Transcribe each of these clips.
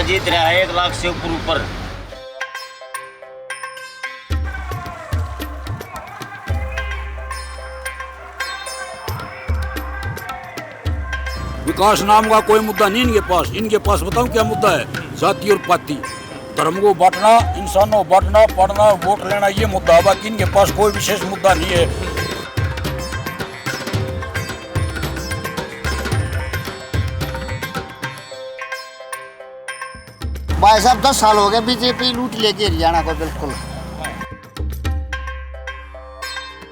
जीत रहा है 1 लाख से ऊपर। विकास नाम का कोई मुद्दा नहीं इनके पास बताऊं क्या मुद्दा है? जाति और पाति, धर्म को बांटना, इंसानों को बांटना, पढ़ना, वोट लेना, ये मुद्दा है। बाकी इनके पास कोई विशेष मुद्दा नहीं है। भाई साहब 10 साल हो गए बीजेपी लूट लेके हरियाणा को बिल्कुल।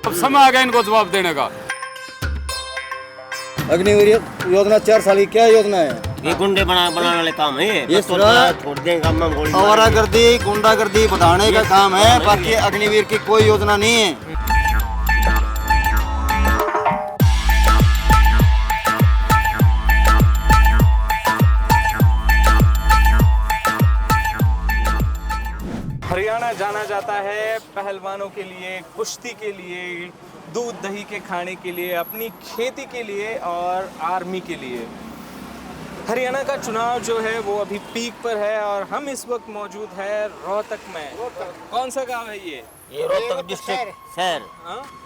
अब समय आ गया इनको जवाब देने का। अग्निवीर योजना 4 साल की क्या योजना है? ये गुंडे बनाने वाले काम है ये छोड़ देंगे आवारागर्दी गुंडागर्दी बढ़ाने का काम है, बाकी अग्निवीर की कोई योजना नहीं है। हरियाणा जाना जाता है पहलवानों के लिए, कुश्ती के लिए, दूध दही के खाने के लिए, अपनी खेती के लिए और आर्मी के लिए। हरियाणा का चुनाव जो है वो अभी पीक पर है और हम इस वक्त मौजूद है रोहतक में। कौन सा गांव है ये? रोहतक डिस्ट्रिक्ट शहर,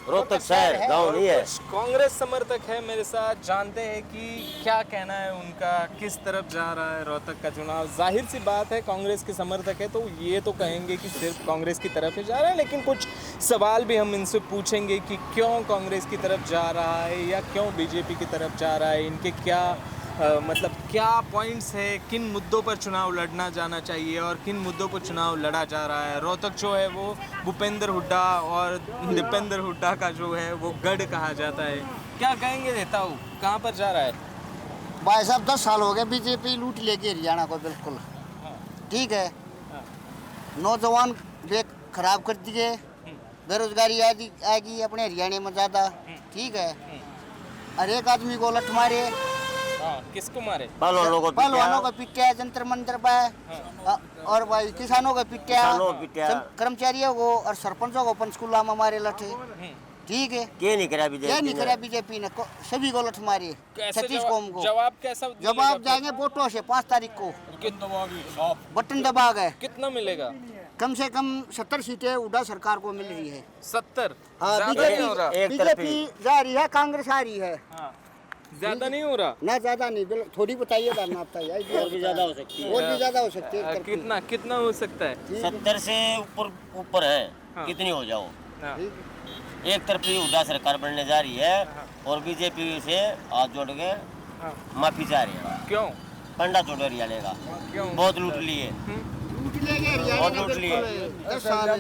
रोहतक शहर गाँव नहीं है। कांग्रेस समर्थक है मेरे साथ, जानते हैं कि क्या कहना है उनका, किस तरफ जा रहा है रोहतक का चुनाव। जाहिर सी बात है कांग्रेस के समर्थक है तो ये तो कहेंगे कि सिर्फ कांग्रेस की तरफ ही जा रहा है, लेकिन कुछ सवाल भी हम इनसे पूछेंगे कि क्यों कांग्रेस की तरफ जा रहा है या क्यों बीजेपी की तरफ जा रहा है, इनके क्या मतलब क्या पॉइंट्स है, किन मुद्दों पर चुनाव लड़ना जाना चाहिए और किन मुद्दों पर चुनाव लड़ा जा रहा है। रोहतक जो है वो भूपेंद्र हुड्डा और दीपेंद्र हुड्डा का जो है वो गढ़ कहा जाता है। क्या कहेंगे नेता हूँ, कहाँ पर जा रहा है? भाई साहब 10 साल हो गए बीजेपी लूट लेके हरियाणा को बिल्कुल। ठीक है, नौजवान बेक खराब कर दिए, बेरोजगारी आएगी अपने हरियाणा में ज़्यादा। ठीक है, हर एक आदमी को लठ मारे। किसको मारे? पहलवानों को पिटाया जंतर मंतर पे, और भाई किसानों को पिटाया, कर्मचारियों को और सरपंचों को पंचकुला में मारे लठे। ठीक है, क्या नहीं करा बीजेपी ने सभी को लठ मारे। 36 कौम को जवाब कैसा? जवाब जाएंगे वोटों से 5 तारीख को। बटन दबा गए। कितना मिलेगा? कम से कम 70 सीटें हुड्डा सरकार को मिल रही है। 70? बीजेपी जा रही है, कांग्रेस आ रही है। ज्यादा नहीं हो रहा? ना ज्यादा नहीं, थोड़ी बताइए और भी ज्यादा हो सकती है, और भी ज्यादा हो सकती है। कितना हो सकता है? 70 से ऊपर है। कितनी हो जाओ? एक तरफी हुड्डा सरकार बनने जा रही है और बीजेपी से हाथ जोड़ के माफी चाह रही है। क्यों? पंडा छोड़ो हरियाणा का, बहुत लूट लिए, बहुत लूट लिए।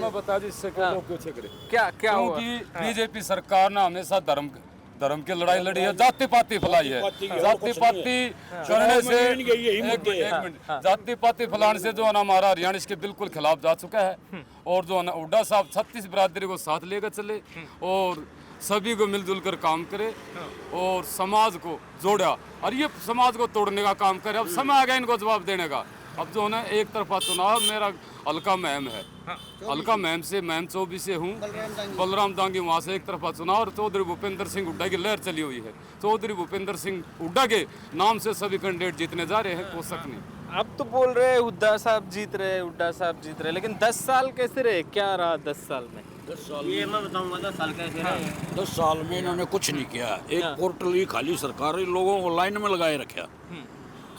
बता दी इससे क्या हुआ? बीजेपी सरकार ने हमेशा धर्म की लड़ाई लड़ी है, जाति पाति फैलाई है। जाति पाति करने से एक मिनट, जाति पाति फैलाने से जो है ना हमारा हरियाणा इसके बिल्कुल खिलाफ जा चुका है। और जो है ना हुड्डा साहब 36 बिरादरी को साथ लेकर चले और सभी को मिलजुल कर काम करे और समाज को जोड़ा, और ये समाज को तोड़ने का काम करे। अब समय आ गया इनको जवाब देने का। अब जो है ना एक तरफा चुनाव मेरा हल्का महम है, हल्का महम से महम 24 से हूँ, बलराम दांगी वहाँ से एक तरफा चुनाव, और चौधरी भूपेंद्र सिंह हुड्डा की लहर चली हुई है। चौधरी भूपेंद्र सिंह हुड्डा के नाम से सभी कैंडिडेट जीतने जा रहे हैं, कोई शक नहीं। अब तो बोल रहे हैं हुड्डा साहब जीत रहे, हुड्डा साहब जीत रहे, लेकिन 10 साल कैसे रहे? क्या रहा 10 साल में? ये मैं बताऊंगा 10 साल कैसे रहे। 10 साल में इन्होंने कुछ नहीं किया। एक पोर्टल ही खाली सरकारी लोगों को लाइन में लगाए रखा।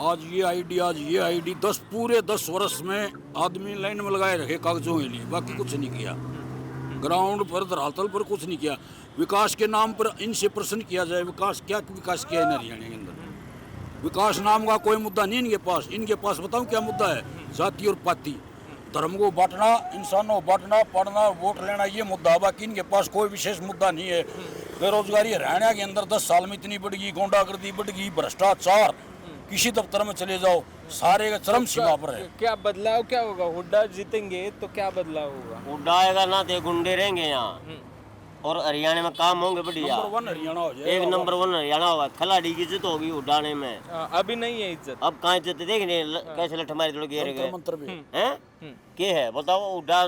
आज ये आईडी 10 वर्ष में आदमी लाइन में लगाए रखे कागजों के लिए, बाकी कुछ नहीं किया। ग्राउंड पर धरातल पर कुछ नहीं किया। विकास के नाम पर इनसे प्रश्न किया जाए, विकास क्या विकास किया है हरियाणा के अंदर? विकास नाम का कोई मुद्दा नहीं इनके पास बताऊं क्या मुद्दा है? जाति और पाति, धर्म को बांटना, इंसानों को बांटना, पढ़ना, वोट लेना, ये मुद्दा है। बाकी इनके पास कोई विशेष मुद्दा नहीं है। बेरोजगारी हरियाणा के अंदर 10 साल में इतनी बढ़ गई, गुंडागर्दी बढ़ गई, भ्रष्टाचार, किसी दफ्तर में चले जाओ सारे का चरम सीमा पर है। क्या बदलाव क्या होगा? हुड्डा जीतेंगे तो क्या बदलाव होगा? हुड्डा आएगा ना तो गुंडे रहेंगे यहाँ और हरियाणा में काम होंगे बढ़िया। नंबर 1 हरियाणा हो जाएगा। एक नंबर 1 हरियाणा होगा। खिलाड़ी की इज्जत होगी उड़ाने में। अभी नहीं है इज्जत। अब कहाँ इज्जत देख रहे कैसे लठ मारे जोड़ गए हैं? क्या है बताओ? उड़ा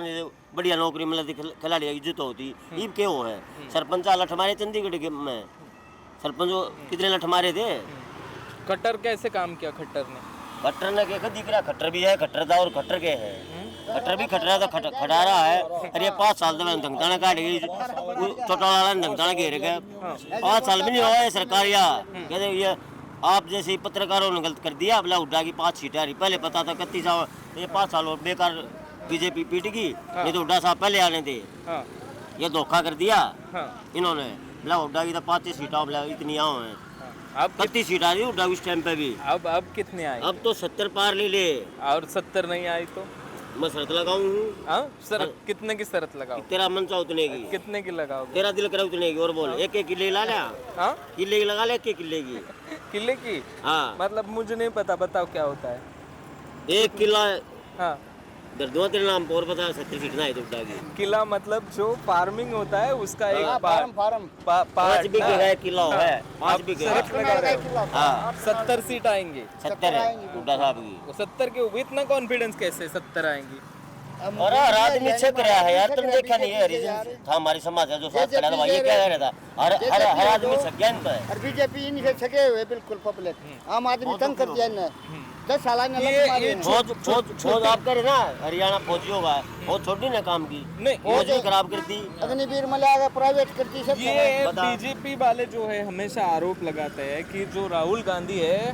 बढ़िया नौकरी मिलती, खिलाड़ी की इज्जत होती। ये क्या हो है? सरपंच लठ मारे चंडीगढ़ में, सरपंच कितने लठ मारे थे? खट्टर कैसे काम किया? खट्टर ने खट्टर ने के दिख रहा, खट्टर भी है, खट्टर था और खट्टर के है, खट्टर भी खट रहा था, खटा रहा है। अरे 5 साल तो धंगताना काट गई, चौटाला धंगताना घेर गया, 5 साल भी नहीं हुआ है सरकार। या कहते ये आप जैसे ही पत्रकारों ने गलत कर दिया, अपना उड्डा की 5 सीटें आ रही, पहले पता था 31 साल, ये 5 साल और बेकार बीजेपी पीट गई, ये तो उड्डा साहब पहले आने थे, ये धोखा कर दिया इन्होंने। बोला उड्डा की तो 5 सीटें बोला इतनी आओ हैं, अब 31 सीट आ रही उड्डा उस टाइम पे भी। अब कितने आए? अब तो 70 पार ले ले, और 70 नहीं आई तो मैं शर्त लगाऊं हूँ। सर कितने की शर्त लगाओ? तेरा मन चाह उतने की, कितने की लगाओगे? तेरा दिल करे उतने की। और बोल, एक एक किले ला लिया, किले की लगा ले, एक किले की। किले की? हाँ मतलब मुझे नहीं पता, बताओ क्या होता है? 1 किला हाँ दर्दुआ तेरे नाम पर पता 70 सीट ना है उड्डा की। किला मतलब जो फार्मिंग होता है उसका एक फार्म फार्म 5 बीघे का किला है, 5 बीघे। हाँ 70 सीट आएंगे। 70 है उड्डा साहब की। 70 के ऊपर इतना कॉन्फिडेंस कैसे 70 आएंगी? और हर आदमी चेक रहा है यार, तुम देखा नहीं है रीजन था हमारी समाज है जो साथ खड़ा था, ये क्या कह रहा था, हर आदमी सज्ञान है। और बीजेपी इनसे छके हुए बिल्कुल पब्लिक, आम आदमी तंग कर दिया इन्हें। 10 साल फौज आप करे ना, हरियाणा फौजी होगा, बहुत छोटी ना काम की, नहीं फौज भी खराब करती, अग्निवीर में लगा प्राइवेट करती सब। ये बीजेपी वाले जो है हमेशा आरोप लगाते हैं कि जो राहुल गांधी है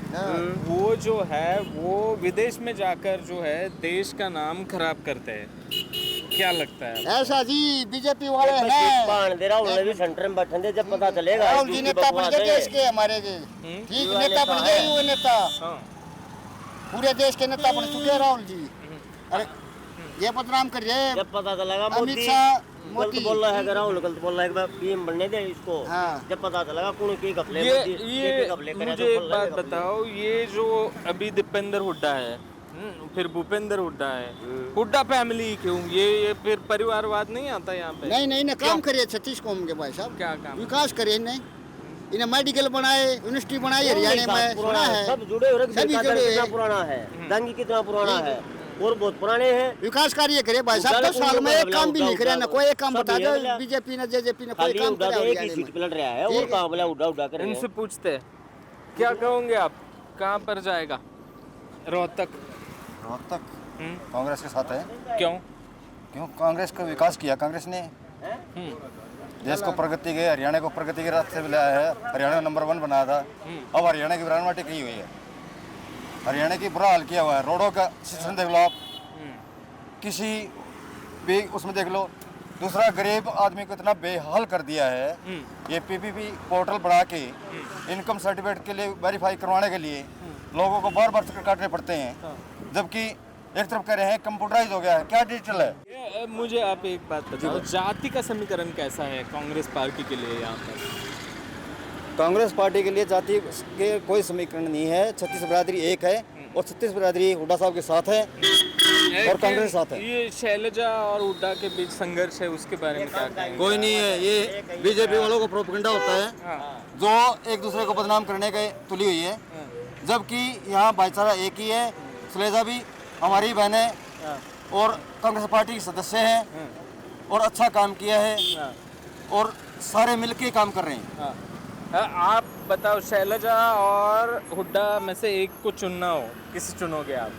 वो जो है वो विदेश में जाकर जो है देश का नाम खराब करते हैं, क्या लगता है? ऐसा जी बीजेपी वाले हैं दे राहुल भी सेंटर में बैठे थे, जब पता चलेगा राहुल जी नेता बन गए देश के, हमारे के ठीक नेता बन गए, वो नेता पूरे देश के नेता बन चुके हैं राहुल जी। अरे ये बदनाम कर रहे, जब पता चलेगा अमित शाह गलत बोल रहा है, अगर राहुल गलत बोल रहा है, पीएम बनने दे इसको। जब पता चलेगा कौन की घपले मुझे एक बात बताओ, ये जो अभी दीपेंद्र हुड्डा है, फिर भूपेंद्र हुड्डा है, हुड्डा फैमिली क्यों? ये फिर परिवारवाद नहीं आता यहाँ पे? नहीं ना काम करे 36 कौम के भाई साहब, क्या काम? विकास करे नहीं, इन्हें मेडिकल बनाए, यूनिवर्सिटी बनाई हरियाणा में, सुना है सब जुड़े हो, कितना पुराना है, दंगी कितना पुराना है, और बहुत पुराने हैं। विकास कार्य करे भाई साहब, 10 साल में एक काम भी नहीं करे ना, कोई एक काम बता दो बीजेपी ने जेजेपी ने कोई काम किया, एक ही सीट पे लड़ रहा है और काम बोला उड़ा कर। इनसे पूछते हैं क्या कहोगे आप, कहाँ पर जाएगा? रोहतक कांग्रेस के साथ है। क्यों कांग्रेस का विकास किया कांग्रेस ने, देश को प्रगति के, हरियाणा को प्रगति के रास्ते पे लाया है, हरियाणा नंबर 1 बनाया था, अब हरियाणा की विरान माटी कही हुई है, हरियाणा की बुरा हाल किया हुआ है, रोडों का सिस्टम देख लो आप, किसी भी उसमें देख लो, दूसरा गरीब आदमी को इतना बेहाल कर दिया है। ये पीपीपी पोर्टल बढ़ा के इनकम सर्टिफिकेट के लिए वेरीफाई करवाने के लिए लोगों को बार चक्कर काटने पड़ते हैं, जबकि एक तरफ कह रहे हैं कंप्यूटराइज हो गया है, क्या डिजिटल है। मुझे आप एक बात बताओ, जाति का समीकरण कैसा है कांग्रेस पार्टी के लिए यहाँ पर? कांग्रेस पार्टी के लिए जाति के कोई समीकरण नहीं है, 36 बिरादरी एक है और 36 बिरादरी हुड्डा साहब के साथ है और कांग्रेस के साथ है। ये शैलजा और हुड्डा के बीच संघर्ष है, उसके बारे में क्या कहेंगे? कोई नहीं है, ये बीजेपी वालों को प्रोपेगेंडा होता है जो एक दूसरे को बदनाम करने के तुली हुई है, जबकि यहाँ भाईचारा एक ही है। शैलजा भी हमारी बहन है और कांग्रेस पार्टी के सदस्य हैं और अच्छा काम किया है और सारे मिलके काम कर रहे हैं। आप बताओ, शैलजा और हुड्डा में से एक को चुनना हो, किसे चुनोगे आप?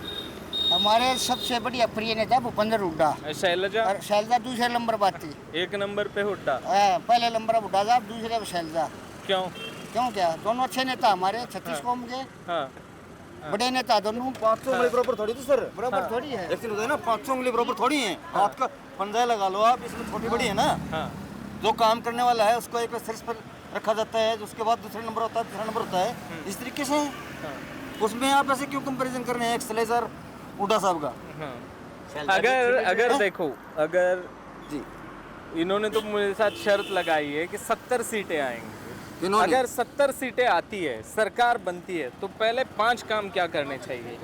हमारे सबसे बढ़िया प्रिय नेता भूपेंद्र हुड्डा, शैलजा? और शैलजा दूसरे नंबर पर थी। 1 नंबर पे हुड्डा? पहले नंबर पर हुड्डा साहब, दूसरे पर शैलजा। क्यों? क्या दोनों अच्छे नेता हमारे 36 कौम के बड़े नेता दोनों। 500 उंगली बराबर थोड़ी थी सर, बराबर थोड़ी है, एक होता है ना, 500 उंगली बराबर थोड़ी है, हाथ का पंजा लगा लो आप, इसमें छोटी बड़ी है ना। जो काम करने वाला है उसको एक शीर्ष पर रखा जाता है, उसके बाद दूसरा नंबर होता है, तीसरा नंबर होता है, इस तरीके से उसमें आप ऐसे क्यों कंपैरिजन कर रहे हैं एक शैलजा हुड्डा साहब का? अगर देखो, अगर जी इन्होंने तो मेरे साथ शर्त लगाई है कि 70 सीटें आएंगी, अगर 70 सीटें आती है, सरकार बनती है, तो पहले 5 काम क्या करने चाहिए,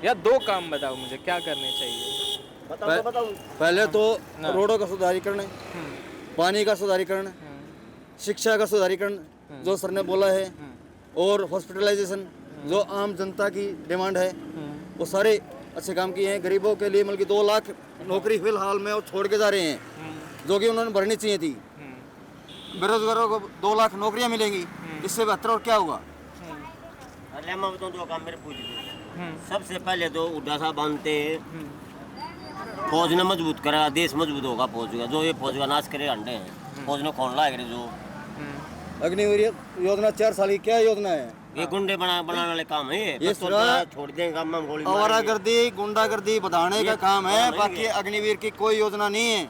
या 2 काम बताओ मुझे क्या करने चाहिए? बताओ। पहले तो रोडों का सुधारीकरण, पानी का सुधारीकरण, शिक्षा का सुधारीकरण जो सर ने बोला है, और हॉस्पिटलाइजेशन जो आम जनता की डिमांड है, वो सारे अच्छे काम किए हैं। गरीबों के लिए मतलब कि 2 लाख नौकरी फिलहाल में वो छोड़ के जा रहे हैं, जो कि उन्होंने भरनी चाहिए थी। बेरोजगारों को 2 लाख नौकरियां मिलेंगी, इससे बेहतर और क्या होगा? अरे मैं बताऊं, 2 काम मेरे पूछ लीजिए। सबसे पहले तो हुड्डा साहब बांधते फौज ने मजबूत करा, देश मजबूत होगा फौज का। जो ये फौज का नाश करे अंडे हैं, फौज ने खोल लाए जो अग्निवीर योजना 4 साल की क्या योजना है? ये गुंडे बनाने वाले काम है ये बस तो छोड़ देंगे काम में गोली आवारागर्दी गुंडागर्दी बढ़ाने का काम है, बाकी अग्निवीर की कोई योजना नहीं है।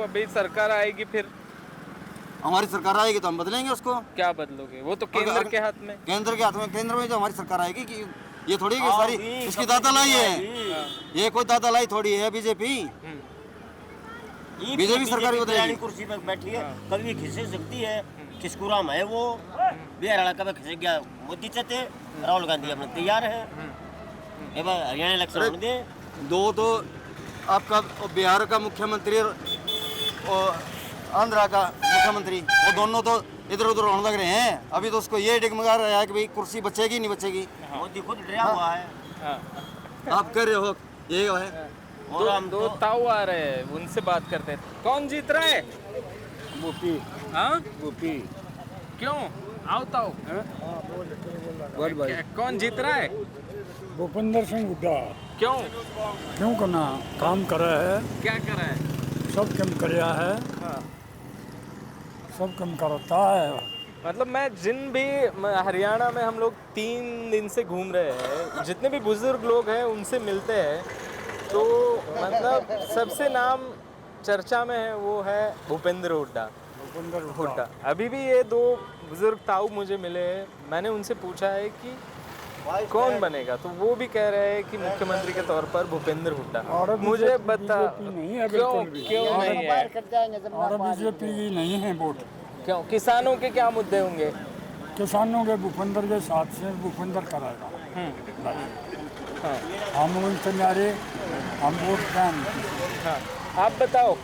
अभी सरकार आएगी, फिर हमारी सरकार आएगी तो हम बदलेंगे उसको। क्या बदलोगे? वो तो केंद्र के हाथ में, केंद्र के हाथ में, केंद्र में जो हमारी सरकार आएगी कि ये थोड़ी कि सारी इसकी दादा लाई है, ये कोई दादा लाई थोड़ी है बीजेपी। बीजेपी सरकार बदलेगी। कुर्सी पर बैठी है, कभी खिसक सकती है। किसको राम है वो बिहार कभी खिसक गया। मोदी चाहते, राहुल गांधी अपने तैयार है। हरियाणा इलेक्शन दे दो तो आपका बिहार का मुख्यमंत्री और आंध्रा का मुख्यमंत्री, वो दोनों तो इधर उधर होने लग रहे हैं। अभी तो उसको ये डिगमगा रहा है कि भाई कुर्सी बचेगी नहीं बचेगी। मोदी खुद डरा हुआ है। आप कह रहे हो ये है। और हम दो ताऊ आ रहे हैं, उनसे बात करते हैं। कौन जीत रहा है? यूपी हाँ, यूपी क्यों? आओ ताऊ, कौन जीत रहा है? भूपेंद्र सिंह हुड्डा। क्यों? क्यों करना काम करे है, क्या कर रहा है? सब कम कराया है, सब कम करता है। मतलब मैं हरियाणा में हम लोग 3 दिन से घूम रहे हैं, जितने भी बुजुर्ग लोग हैं उनसे मिलते हैं, तो मतलब सबसे नाम चर्चा में है वो है भूपेंद्र हुड्डा। अभी भी ये 2 बुजुर्ग ताऊ मुझे मिले हैं, मैंने उनसे पूछा है कि कौन बनेगा, तो वो भी कह रहे हैं कि मुख्यमंत्री के तौर पर भूपेंद्र हुड्डा। मुझे बता नहीं है, क्यों नहीं है? और बीजेपी की नहीं है वोट। क्यों? किसानों के क्या मुद्दे होंगे? किसानों के भूपेंद्र के साथ से भूपेंद्र कराएगा। हाँ, हम उनसे नारे हम वोट दें। हाँ, आप बताओ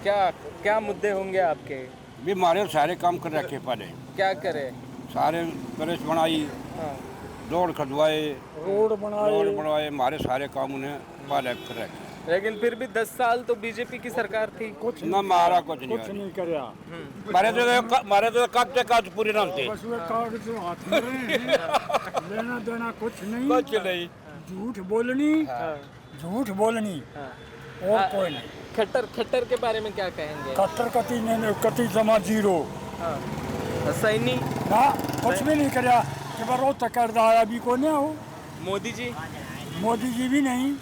क्या मुद्दे होंगे आपके? भी हमारे सारे काम कर रखे पहले, क्या करे? सारे ब्रिज बनाई, हाँ, रोड खदवाए, रोड बनवाए, हमारे सारे काम उन्हें पहले कर रखे। लेकिन फिर भी 10 साल तो बीजेपी की सरकार थी। कुछ ना मारा कुछ नहीं कराया। हमारे तो कागज कागज पूरे नाम थे, बस वे कागज जो हाथ में रहे हैं, लेना देना कुछ नहीं। कुछ नहीं। झूठ बोलनी, झूठ बोलनी और कोई नहीं। खट्टर के बारे में क्या कहेंगे? कट्टर कति जमा जीरो सैनी ना कुछ भी नहीं कराया कि बरो तक अभी को नहीं हो। मोदी जी भी नहीं,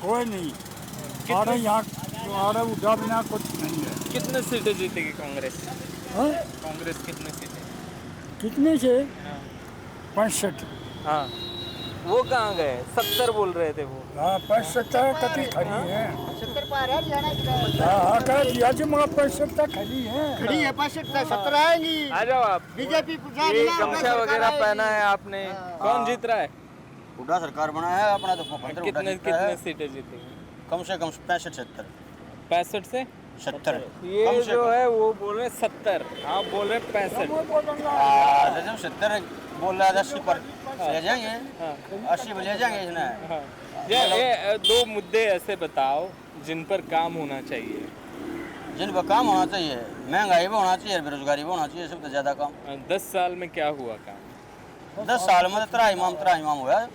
कोई नहीं। और यहाँ उड़ा बिना कुछ नहीं है। कितने सीटें जीतेगी कांग्रेस? हाँ? कांग्रेस कितने सीटें? कितने से 65। हाँ, वो कहाँ गए? 70 बोल रहे थे वो। हाँ 65 कति खड़ी है। 70 पार है हरियाणा की। हाँ कह दिया जी मगर 65 खड़ी है। खड़ी है 65 70 आएंगी। आ जाओ आप। बीजेपी ये गमछा वगैरह पहना है आपने, कौन जीत रहा है? हुड्डा सरकार बना है अपना, तो कितने सीटें जीतेगी? कम से कम 65-70। 65 से 70। ये जो है वो बोल रहे 70, आप बोल रहे 65। 70 बोल रहा है, 80 पर ले जाएंगे। 80 पर ले जाएंगे इसने। हाँ, ये 2 मुद्दे ऐसे बताओ जिन पर काम होना चाहिए। जिन पर काम होना चाहिए, महंगाई भी होना चाहिए, बेरोजगारी भी होना चाहिए, सबसे ज्यादा काम। 10 साल में क्या हुआ काम? 10 साल में त्राहिमाम हुआ है।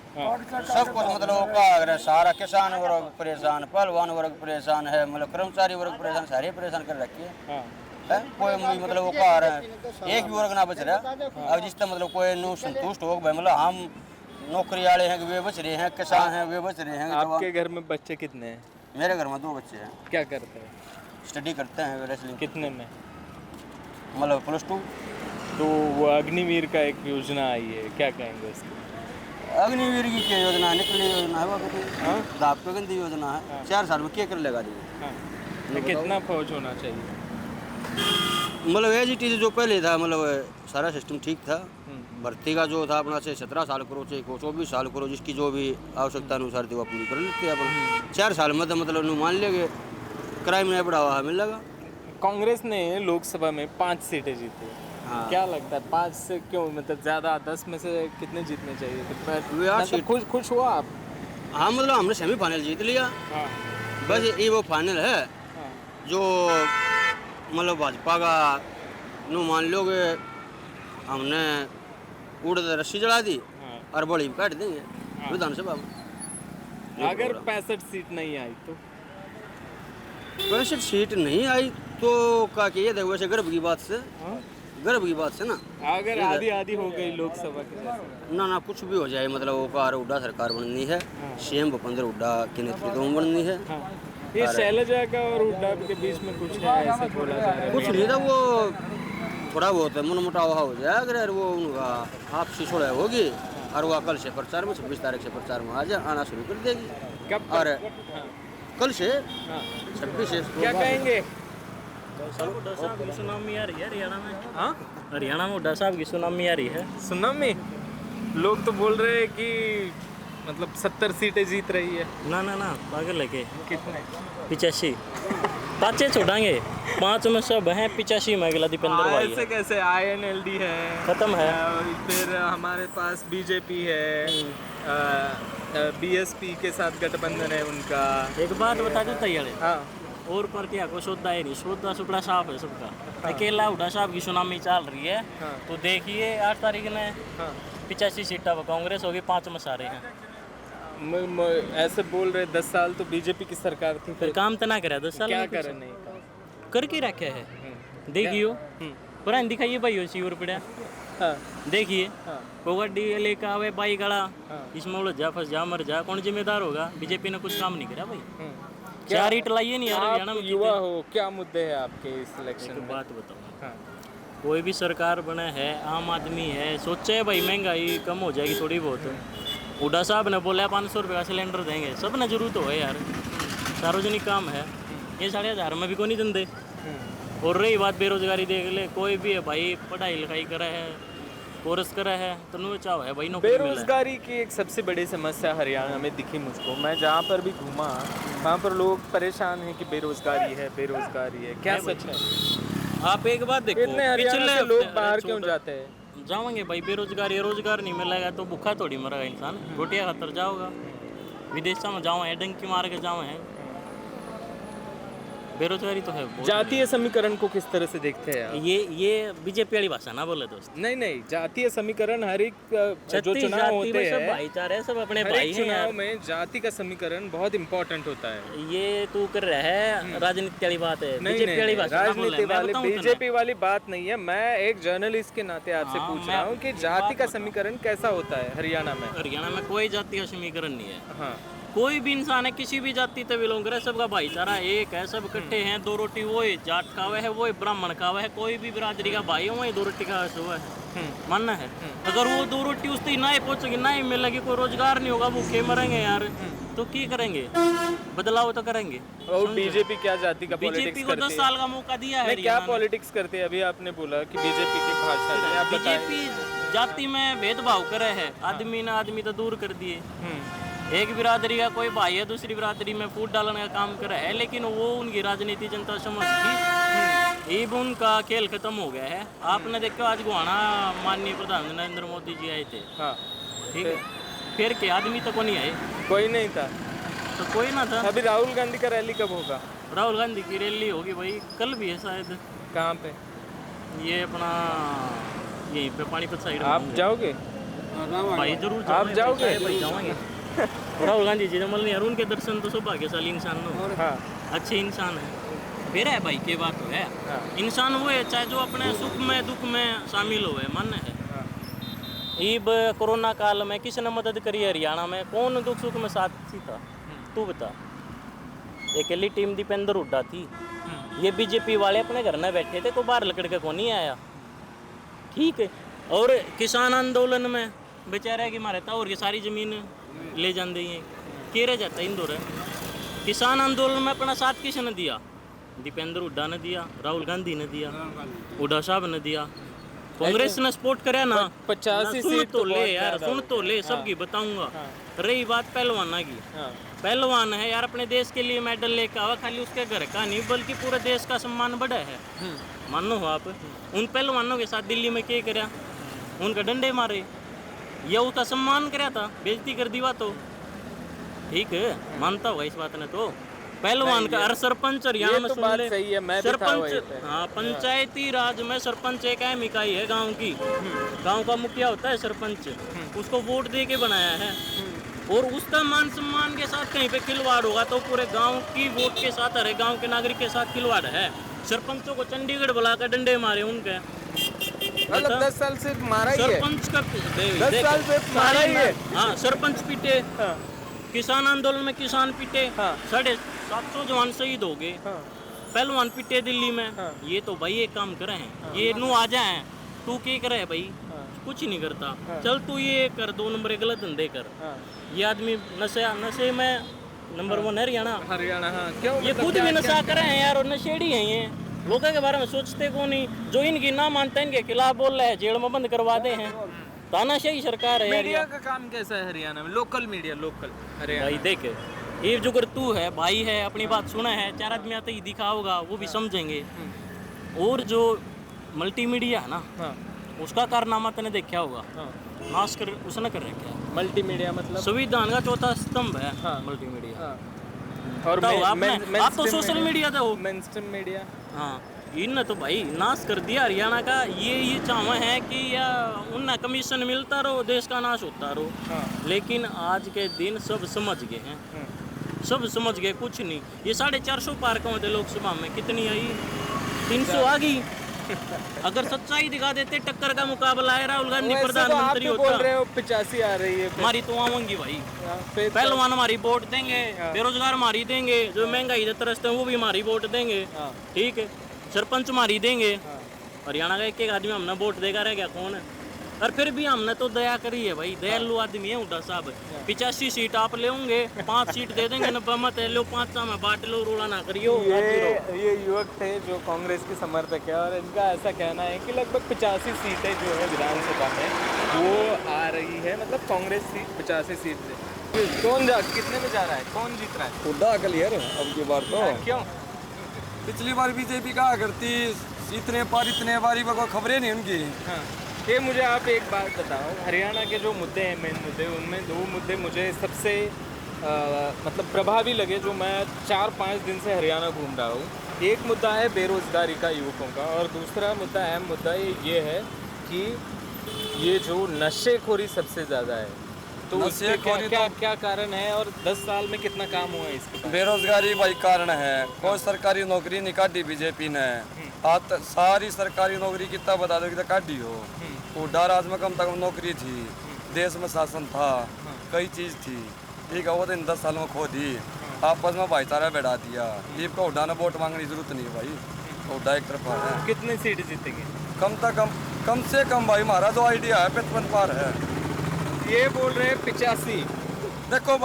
सब कुछ मतलब का सारा किसान वर्ग परेशान, पहलवान वर्ग परेशान है, मतलब कर्मचारी वर्ग परेशान, सारे परेशान कर रखे हाँ, है। कोई मतलब वो कह रहे हैं एक भी वर्ग ना बच रहा। अब जिस तरह मतलब कोई नो संतुष्ट हो भाई, मतलब हम नौकरी वाले हैं वे बच रहे हैं, किसान हैं वे बच रहे हैं। आपके घर में बच्चे कितने हैं? मेरे घर में 2 बच्चे हैं। क्या करते हैं? स्टडी करते हैं रेसलिंग। कितने में? मतलब +2। तो वो अग्निवीर का एक योजना आई है, क्या कहेंगे उसकी? अग्निवीर की क्या योजना निकली योजना है वो? आपको गंदी योजना है। 4 साल में क्या कर लेगा जी? हाँ, तो कितना फौज होना चाहिए? मतलब एजीटी जो पहले था, मतलब सारा सिस्टम ठीक था। भर्ती का जो था अपना से 17 साल करो, चाहे 24 साल करो, जिसकी जो भी आवश्यकता अनुसार थी वो पूरी कर लेते हैं अपन। 4 साल में तो मतलब मान लेंगे क्राइम में बढ़ावा मिल लगा। कांग्रेस ने लोकसभा में 5 सीटें जीती। हाँ। क्या लगता है 5 से क्यों, मतलब ज़्यादा 10 में से कितने जीतने चाहिए? सीट। खुश हुआ आप? हाँ मतलब हमने सेमीफाइनल जीत लिया। हाँ, बस ये वो फाइनल है हाँ, जो मतलब भाजपा का नो मान लोगे हमने उड़ रस्सी चढ़ा दी हाँ। और बड़ी काट देंगे। विधानसभा में। अगर 65 सीट नहीं आई तो? 65 सीट नहीं आई तो का ये देखो वैसे गर्व की बात से, गर्व की बात से ना, अगर आधी आधी हो गई लोकसभा के जैसे? ना कुछ भी हो जाए, मतलब वो कार हुड्डा सरकार बननी है, सीएम भूपेंद्र हुड्डा के नेतृत्व में बननी है। ये शैलजा का और हुड्डा के बीच में कुछ है ऐसा बोला जा रहा है? कुछ नहीं था, वो थोड़ा बहुत मन मुटाव हो जाए, अगर वो उनका आपसी सुलह होगी और वो कल से प्रचार में 26 तारीख से प्रचार में आना शुरू कर देगी। कब? और कल से 26 से क्या कहेंगे? हुड्डा साहब की सुनामी आ रही है हरियाणा में। हाँ, हरियाणा में हुड्डा साहब की सुनामी आ रही है। सुनामी? लोग तो बोल रहे हैं कि मतलब 70 सीटें जीत रही है। ना ना ना पागल है के? कितने? 85 पाँचे छोड़ाएंगे, 5 में सब हैं, 85 में अगला दीपेंद्र भाई ऐसे है। कैसे? INLD है, खत्म है। फिर हमारे पास बीजेपी है, BSP के साथ गठबंधन है उनका। एक बात बता दो तैयार हाँ, और पर क्या कोई सौदा है नहीं, सौदा सुपड़ा साफ है सबका। अकेला हुड्डा साहब की सुनामी चल रही है। हाँ। तो देखिए 8 तारीख ने 85 सीटा पर कांग्रेस होगी, 5 में सारे हैं। ऐसे बोल रहे 10 साल तो बीजेपी की सरकार थी, फिर काम तो ना करे 10 साल क्या में कुछ करे? नहीं काम। करके रखे है। देखियो पुरान दिखाइए भाई हो सी पड़ा। हाँ, देखिए हाँ। वो गाड़ी लेकर आवे बाइक वाला, हाँ। इसमें उलझ जा फंस जा मर जा, कौन जिम्मेदार होगा? बीजेपी ने कुछ काम नहीं करा भाई। 4 ईट लाइए नहीं यार हरियाणा आप में। युवा हो, क्या मुद्दे हैं आपके इस इलेक्शन एक में? बात बताओ, हाँ, कोई भी सरकार बने है, आम आदमी है, सोचे भाई महंगाई कम हो जाएगी थोड़ी बहुत। हुड्डा साहब ने बोला 500 रुपये का सिलेंडर देंगे, सब ने जरूरत हो है यार, सार्वजनिक काम है। ये 15,500 में भी कोई नहीं धंधे। और रही बात बेरोजगारी, देख ले कोई भी है भाई, पढ़ाई लिखाई करे है, कोर्स करे है, तो नो चाव है भाई नौकरी मिले। बेरोजगारी की एक सबसे बड़ी समस्या हरियाणा में दिखी मुझको। मैं जहाँ पर भी घूमा वहाँ पर लोग परेशान हैं कि बेरोजगारी है, बेरोजगारी है। क्या सच है? आप एक बात देखो, इतने हरियाणा से लोग बाहर क्यों जाते हैं? जाओगे भाई, बेरोजगारी है, रोजगार नहीं मिलेगा तो भूखा थोड़ी मरेगा इंसान। रोटियां खातर जाओगा, विदेशों में जाओ है, डंकी मार के जाओ है, बेरोजगारी तो है बहुत। जातीय समीकरण को किस तरह से देखते हैं आप? ये बीजेपी वाली भाषा ना बोले दोस्त। नहीं नहीं, जातीय समीकरण हर एक जो 36 चुनाव जाति होते में सब हैं, भाईचारे हैं, सब अपने हर भाई एक हैं चुनाव यार। में जाति का समीकरण बहुत इंपॉर्टेंट होता है। ये तू कर रहा है राजनीति वाली बात है, नहीं बीजेपी वाली नहीं, भाषा ना बोले। राजनीति मैं वाली, बताऊं तो ना। बीजेपी वाली बात नहीं है। मैं एक जर्नलिस्ट के नाते आपसे हाँ, पूछ रहा हूँ कि जाति का समीकरण कैसा होता है हरियाणा में? हरियाणा में कोई जाति का समीकरण नहीं है। हाँ, कोई भी इंसान है, किसी भी जाति से बिलोंग करे, सबका भाईचारा एक है, सब इकट्ठे हैं। 2 रोटी वो ही जाट खावे है, वो ही ब्राह्मण खावे है, कोई भी बिरादरी का भाई है वही 2 रोटी खावे से हुआ है, मानना है। अगर वो 2 रोटी उसकी ना ही पहुंचेगी, ना ही मिलेगी, कोई रोजगार नहीं होगा, भूखे मरेंगे यार, तो क्या करेंगे? बदलाव तो करेंगे। और बीजेपी क्या जाति का बीजेपी पॉलिटिक्स को करती 10 साल का मौका दिया है नहीं, क्या हरियाणा ने। पॉलिटिक्स करते हैं? अभी आपने बोला कि बीजेपी की भाषा है, आप बताएं। बीजेपी जाति में भेदभाव करे है, आदमी ना आदमी तो दूर कर दिए। एक बिरादरी का कोई भाई है, दूसरी बिरादरी में फूट डालने का काम करे है, लेकिन वो उनकी राजनीति जनता समझ गई। अब उनका खेल खत्म हो गया है। आपने देखो आज गुहाना माननीय प्रधानमंत्री नरेंद्र मोदी जी आए थे, हाँ, ठीक है, फिर के आदमी तो को नहीं आए, कोई नहीं था। तो कोई ना था। अभी राहुल गांधी का रैली कब होगा? राहुल गांधी की रैली होगी भाई, कल भी है शायद। कहाँ पे? ये अपना यहीं पे पानीपत साइड। आप जाओगे? भाई जरूर आप जाओगे? भाई जाओगे। राहुल गांधी जी जमल नहीं, उनके दर्शन तो सौभाग्यशाली इंसान नो, हाँ, अच्छे इंसान है। फिर है भाई के बात है, इंसान वो है चाहे जो अपने सुख में दुख में शामिल हो, मान्य है। ईब कोरोना काल में किसने मदद करी हरियाणा में? कौन दुख सुख में साथी था? तू बता। अकेली टीम दीपेंद्र हुड्डा थी। ये बीजेपी वाले अपने घर में बैठे थे, कोई बाहर लकड़ के को नहीं आया, ठीक है। और किसान आंदोलन में बेचारे की मारे था, और ये सारी जमीन ले जान दी है, केरे जाता इंदौर है। किसान आंदोलन में अपना साथ किसने दिया? दीपेंद्र हुड्डा ने दिया, राहुल गांधी ने दिया, हुड्डा साहब ने दिया, कांग्रेस ने सपोर्ट करे ना। 85 सुन सीट तो तो ले बहुत यार, ज्यादा सुन तो ले, हाँ। सबकी बताऊंगा। रही बात पहलवाना की, पहलवान है यार, अपने देश के लिए मेडल लेकर आवा, खाली उसके घर का नहीं बल्कि पूरे देश का सम्मान बढ़ा है, मानो हो आप। उन पहलवानों के साथ दिल्ली में क्या कराया? उनका डंडे मारे, ये उसका सम्मान कराया था, बेइज्जती कर दिया तो ठीक है, मानता होगा इस बात ने। तो पहलवान का हर सरपंच हरियाणा में तो सुन बात ले, सही है, मैं भी था वहीं सरपंच, पे। हाँ, पंचायती राज में सरपंच एक अहम इकाई है गांव की। गांव का मुखिया होता है सरपंच, उसको वोट दे के बनाया है। और उसका मान सम्मान के साथ कहीं पे खिलवाड़ होगा तो पूरे गांव की वोट के साथ, हरे गांव के नागरिक के साथ खिलवाड़ है। सरपंचों को चंडीगढ़ बुलाकर डंडे मारे उनके, मतलब 10 साल से मारा ही है। सरपंच का 10 साल से मारा ही है। हाँ, सरपंच पीटे, किसान आंदोलन में किसान पीटे, 750 जवान शहीद हो गए, पहलवान पीटे दिल्ली में। ये तो भाई एक काम करे हैं, ये नू आ जाए, तू क्या करे भाई, कुछ नहीं करता। चल तू ये कर, 2 नंबर गलत धंधे कर। ये आदमी नशे में नंबर 1 है हरियाणा। हाँ, क्यों? ये खुद भी नशा कर रहे हैं यार, और नशेड़ी हैं ये, लोगों के बारे में सोचते को नहीं। जो इनकी ना मानते हैं इनके खिलाफ बोल रहे हैं, जेल में बंद करवा दे हैं। तानाशाही सरकार है यार। मीडिया का काम कैसा है हरियाणा में? Local media, local Haryana. भाई देख, ये जो अगर तू है, भाई है, अपनी बात सुना है, 4 आदमी आते ही दिखा होगा, वो भी समझेंगे। और जो मल्टीमीडिया है ना, उसका कारनामा तूने देखा होगा, नाश कर उसने कर रखा है। मल्टीमीडिया मतलब संविधान का चौथा स्तंभ है मल्टीमीडिया। और आप तो सोशल मीडिया हो, मेनस्ट्रीम मीडिया। हाँ, इनने तो भाई नाश कर दिया हरियाणा का। ये चाहवा है कि या उन्हें कमीशन मिलता रहो, देश का नाश होता रहो। लेकिन आज के दिन सब समझ गए हैं, सब समझ गए, कुछ नहीं। ये 450 पार कौन थे लोकसभा में, कितनी आई? 300 आ गई। अगर सच्चाई दिखा देते, टक्कर का मुकाबला है, राहुल गांधी प्रधानमंत्री होता। बोल रहे हो 85 आ रही है, हमारी तो आवेंगी भाई। पहलवान हमारी वोट देंगे, बेरोजगार हमारी देंगे, जो महंगाई से तरसते हैं वो भी हमारी वोट देंगे, ठीक है। सरपंच हमारी देंगे। हरियाणा का एक आदमी हमने वोट देगा रह गया कौन है? और फिर भी हमने तो दया करी है भाई, दयालु आदमी है हुड्डा साहब। 85 सीट आप लेंगे, 5 सीट दे देंगे, 90 मत है, लो 5 में बांट लो, रोला ना करियो। ये युवक थे जो कांग्रेस के समर्थक है, और इनका ऐसा कहना है कि लगभग 85 सीटें जो है विधानसभा में वो आ रही है, मतलब कांग्रेस सीट 85 सीट से। कितने में जा रहा है, कौन जीत रहा है? खुदा क्लियर अब की बार तो। क्यों? पिछली बार बीजेपी कहा करती इतने बारी पर कोई खबरें नहीं उनकी। ये मुझे आप एक बात बताओ, हरियाणा के जो मुद्दे हैं, मेन मुद्दे, उनमें 2 मुद्दे मुझे सबसे मतलब प्रभावी लगे, जो मैं 4-5 दिन से हरियाणा घूम रहा हूँ। एक मुद्दा है बेरोजगारी का युवकों का, और दूसरा मुद्दा, अहम मुद्दा ये है कि ये जो नशेखोरी सबसे ज़्यादा है। तो उसके क्या कारण है, और 10 साल में कितना काम हुआ है इसके? बेरोजगारी भाई कारण है। कोई सरकारी नौकरी नहीं काटी बीजेपी ने। आज सारी सरकारी नौकरी कितना बता दो कि काटी हो। हुड्डा राज में कम तक नौकरी थी, देश में शासन था, कई चीज़ थी, ठीक है। वो तो इन 10 साल में खो दी। आपस में भाईचारा बैठा दिया। दीप को हुड्डा ने वोट मांगने की जरूरत नहीं है भाई, हुड्डा एक तरफा है। कितनी सीट जीतेगी? कम से कम भाई, हमारा जो आइडिया है 55 पार है। ये बोल रहे हैं 85। देखो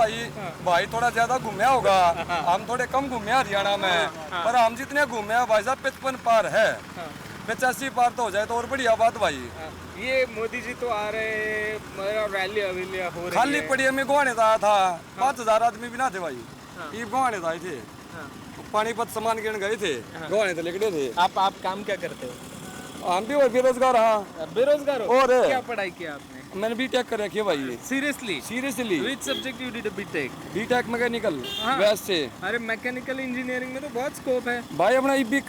भाई थोड़ा ज्यादा घूमया होगा, हम थोड़े कम घूमे हरियाणा में, पर हम जितने घूमे हैं भाई साहब 55 पार है। 85 पार तो हो जाए तो और बढ़िया बात भाई। ये मोदी जी तो आ रहे, रैली हो रही खाली पड़ी में गुवाने आया था, 5000 आदमी भी ना थे भाई, ये गुवाने आए थे, पानीपत सामान गिन गए थे, गुवाने थे लिखने थे। आप काम क्या करते हो? हम भी बेरोजगार। हाँ, बेरोजगार हो। और क्या पढ़ाई किया आपने? मैंने बीटेक कर रखी है भाई। Seriously which subject you did BTech mechanical वैसे। अरे मैकेनिकल इंजीनियरिंग में तो बहुत स्कोप है भाई। अपना इबिक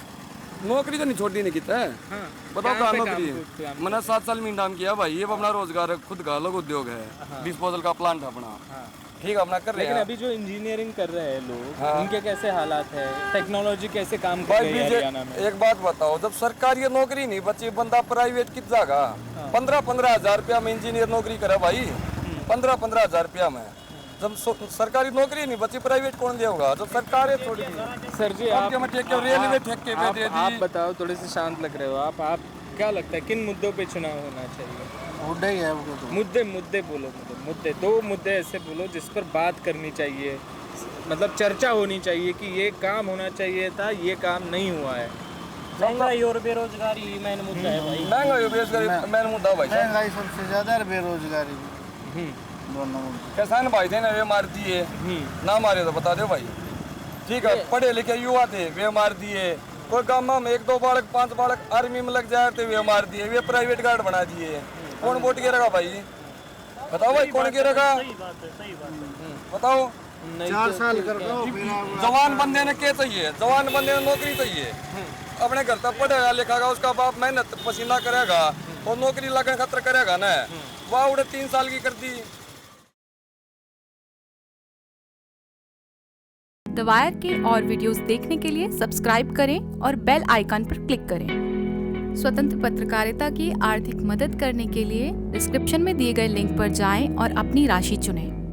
नौकरी तो नहीं छोड़नी नहीं किता है। बताओ कहाँ नौकरी? मैंने 7 साल में काम किया भाई। ये अपना रोजगार खुद का अलग उद्योग है, डिस्पोजल का प्लांट अपना, ठीक है, अपना कर रहे हैं। लेकिन अभी जो इंजीनियरिंग कर रहे हैं लोग, उनके कैसे हालात है, टेक्नोलॉजी कैसे काम कर रही है हरियाणा में? एक बात बताओ, जब सरकारी नौकरी नहीं बची, बंदा प्राइवेट कित जाएगा? 15-15 हजार रुपया में इंजीनियर नौकरी करे भाई, 15-15 हजार रुपया में। जब सरकारी नौकरी नहीं बची, प्राइवेट कौन देगा? जब सरकार है थोड़ी। सर जी रेलवे ठेके पे दे दी। आप बताओ, थोड़े से शांत लग रहे हो आप क्या लगता है किन मुद्दों पे चुनाव होना चाहिए? मुद्दे ही है वो तो। मुद्दे बोलो, मुद्दे 2 मुद्दे ऐसे बोलो जिस पर बात करनी चाहिए, मतलब चर्चा होनी चाहिए कि ये काम होना चाहिए था, ये काम नहीं हुआ है। महंगाई और बेरोजगारी मेन मुद्दा है भाई। महंगाई और बेरोजगारी मेन मुद्दा भाई। महंगाई सबसे ज्यादा है, बेरोजगारी दोनों। किसान भाई थे ना, वे मार दिए ना, मारे तो बता दो भाई, ठीक है। पढ़े लिखे युवा थे, वे मार दिए। कोई गाँव में 1-2 बालक 5 बालक आर्मी में लग जाए थे, वे मार दिए, वे प्राइवेट गार्ड बना दिए। कौन वोट गिरेगा भाई? बताओ भाई, कौन गिरेगा? बताओ। 4 साल कर दो। जवान बंदे ने क्या चाहिए? जवान बंदे ने नौकरी चाहिए। अपने घर तक पढ़ेगा लिखेगा, उसका बाप मेहनत पसीना करेगा और नौकरी लगन खतर करेगा ना। वाह, 3 साल की कर दी। द वायर के और वीडियोस देखने के लिए सब्सक्राइब करें और बेल आइकन पर क्लिक करें। स्वतंत्र पत्रकारिता की आर्थिक मदद करने के लिए डिस्क्रिप्शन में दिए गए लिंक पर जाएं और अपनी राशि चुनें।